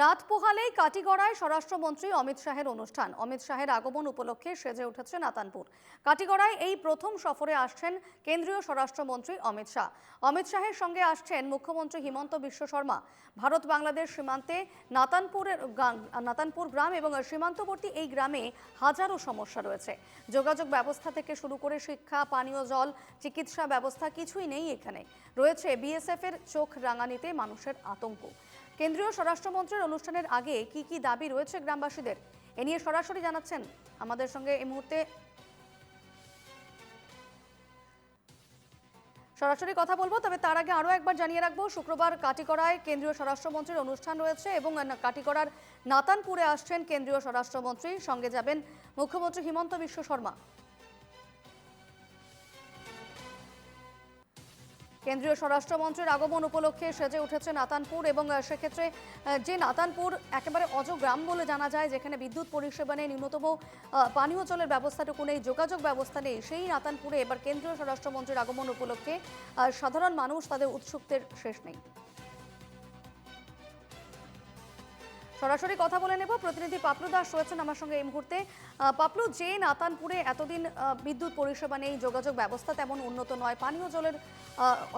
রাত পোহালেই কাটিগড়ায় স্বরাষ্ট্রমন্ত্রী অমিত শাহের অনুষ্ঠান। অমিত শাহের আগমন উপলক্ষে সেজে উঠেছে নাতানপুর। কাটিগড়ায় এই প্রথম সফরে আসছেন কেন্দ্রীয় স্বরাষ্ট্রমন্ত্রী অমিত শাহ। অমিত শাহের সঙ্গে আসছেন মুখ্যমন্ত্রী হিমন্ত বিশ্ব শর্মা। ভারত বাংলাদেশ সীমান্তে নাতানপুর গ্রাম এবং সীমান্তবর্তী এই গ্রামে হাজারো সমস্যা রয়েছে। যোগাযোগ ব্যবস্থা থেকে শুরু করে শিক্ষা, পানীয় জল, চিকিৎসা ব্যবস্থা কিছুই নেই এখানে। রয়েছে বিএসএফ এর চোখ রাঙানিতে মানুষের আতঙ্ক। কেন্দ্রীয় স্বরাষ্ট্রমন্ত্রীর অনুষ্ঠানের আগে কি কি দাবি রয়েছে গ্রামবাসীদের, এ নিয়ে সরাসরি জানাচ্ছেন আমাদের সঙ্গে এই মুহূর্তে সরাসরি কথা বলবো। তবে তার আগে আরও একবার জানিয়ে রাখবো, শুক্রবার কাটিগড়ায় কেন্দ্রীয় স্বরাষ্ট্রমন্ত্রীর অনুষ্ঠান রয়েছে এবং কাটিগড়ার নাতানপুরে আসছেন কেন্দ্রীয় স্বরাষ্ট্রমন্ত্রী, সঙ্গে যাবেন মুখ্যমন্ত্রী হিমন্ত বিশ্ব শর্মা। কেন্দ্রীয় স্বরাষ্ট্রমন্ত্রীর আগমন উপলক্ষে সেজে উঠেছে নাতানপুর এবং সেক্ষেত্রে যে নাতানপুর একেবারে অজগ্রাম বলে জানা যায়, যেখানে বিদ্যুৎ পরিষেবা নেই, ন্যূনতম পানীয় জলের ব্যবস্থাটুকু নেই, যোগাযোগ ব্যবস্থা নেই, সেই নাতানপুরে এবার কেন্দ্রীয় স্বরাষ্ট্রমন্ত্রীর আগমন উপলক্ষে সাধারণ মানুষ তাদের উৎসুকতার শেষ নেই। সরাসরি কথা বলে নেব, প্রতিনিধি পাপলু দাস রয়েছেন আমার সঙ্গে এই মুহূর্তে। পাপলু, যে নাতানপুরে এতদিন বিদ্যুৎ পরিষেবা নেই, যোগাযোগ ব্যবস্থা তেমন উন্নত নয়, পানীয় জলের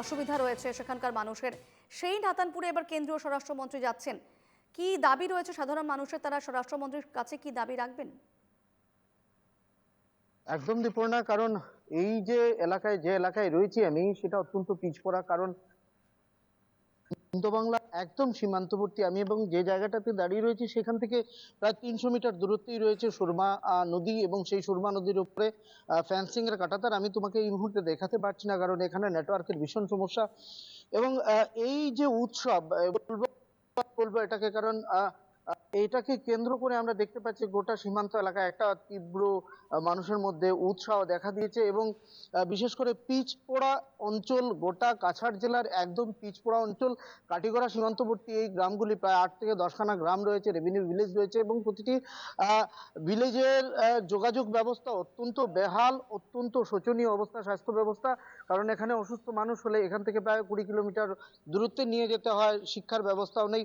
অসুবিধা রয়েছে সেখানকার মানুষের, সেই নাতানপুরে এবার কেন্দ্রীয় স্বরাষ্ট্রমন্ত্রী যাচ্ছেন, কি দাবি রয়েছে সাধারণ মানুষের, তারা স্বরাষ্ট্রমন্ত্রীর কাছে কি দাবি রাখবেন? একদম দীপর্ণা, কারণ এই যে এলাকায় রয়েছি আমি, সেটা অত্যন্ত পিছপড়া। কারণ বাংলা একদম সীমান্তবর্তী আমি, এবং যে জায়গাটাতে দাঁড়িয়ে রয়েছি সেখান থেকে প্রায় ৩০০ মিটার দূরত্বেই রয়েছে সুরমা নদী, এবং সেই সুরমা নদীর উপরে ফেন্সিং এর কাঁটাতার আমি তোমাকে এই মুহূর্তে দেখাতে পারছি না, কারণ এখানে নেটওয়ার্কের ভীষণ সমস্যা। এবং এই যে উৎসব বলবো এটাকে, কারণ এটাকে কেন্দ্র করে আমরা দেখতে পাচ্ছি গোটা সীমান্ত এলাকায় একটা তীব্র মানুষের মধ্যে উৎসাহ দেখা দিয়েছে। এবং বিশেষ করে পিচপোড়া অঞ্চল, গোটা কাছাড় জেলার একদম পিচপোড়া অঞ্চল, কাটিগড়া সীমান্তবর্তী এই গ্রামগুলি, প্রায় 8 থেকে 10 খানা গ্রাম রয়েছে, রেভিনিউ ভিলেজ রয়েছে, এবং প্রতিটি ভিলেজের যোগাযোগ ব্যবস্থা অত্যন্ত বেহাল, অত্যন্ত শোচনীয় অবস্থা স্বাস্থ্য ব্যবস্থা। কারণ এখানে অসুস্থ মানুষ হলে এখান থেকে প্রায় 20 কিলোমিটার দূরত্বে নিয়ে যেতে হয়, শিক্ষার ব্যবস্থাও নেই।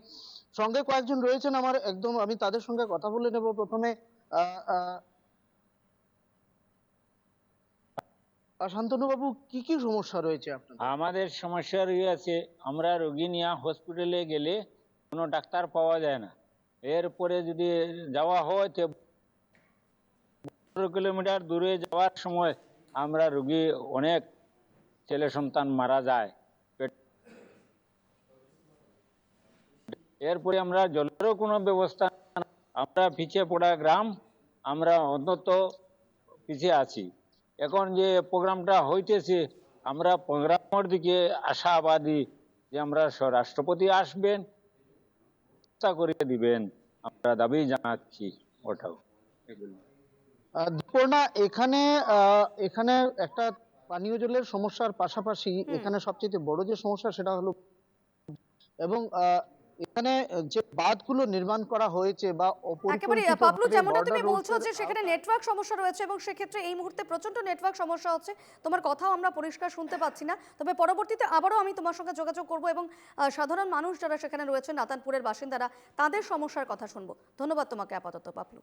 সঙ্গে কয়েকজন রয়েছেন আমার, একদম আমি তাদের সঙ্গে কথা বলে নেব। প্রথমে শান্তনু বাবু, কি কি সমস্যা রয়েছে আপনাদের? আমাদের সমস্যা রয়েছে, আমরা রোগী নিয়ে হসপিটালে গেলে কোনো ডাক্তার পাওয়া যায় না। এরপরে যদি যাওয়া হয় তো 15 কিলোমিটার দূরে যাওয়ার সময় আমরা রোগী অনেক ছেলে সন্তান মারা যায়। এরপরে আমরা জলেরও কোনো ব্যবস্থা, আমরা পিছিয়ে পড়া গ্রাম, আমরা অন্তত পিছিয়ে আছি। এখন যে প্রোগ্রামটা হইতেছে, আমরা প্রোগ্রামের দিকে আশাবাদী যে আমরা রাষ্ট্রপতি আসবেন, চেষ্টা করে দিবেন, আমরা দাবি জানাচ্ছি ওটাও। দীপর্ণা, এখানে একটা পানীয় জলের সমস্যার পাশাপাশি এখানে সবচেয়ে বড় যে সমস্যা সেটা হলো, এবং এখানে যে বাঁধগুলো নির্মাণ করা হয়েছে বা একেবারে পাপলু, যেমনটা তুমি বলছো যে সেখানে নেটওয়ার্ক সমস্যা রয়েছে এবং সেক্ষেত্রে এই মুহূর্তে প্রচন্ড নেটওয়ার্ক সমস্যা হচ্ছে, তোমার কথাও আমরা পরিষ্কার শুনতে পাচ্ছি না। তবে পরবর্তীতে আবারও আমি তোমার সঙ্গে যোগাযোগ করব এবং সাধারণ মানুষ যারা সেখানে রয়েছে, নাতানপুরের বাসিন্দারা, তাদের সমস্যার কথা শুনবো। ধন্যবাদ তোমাকে আপাতত পাপলু।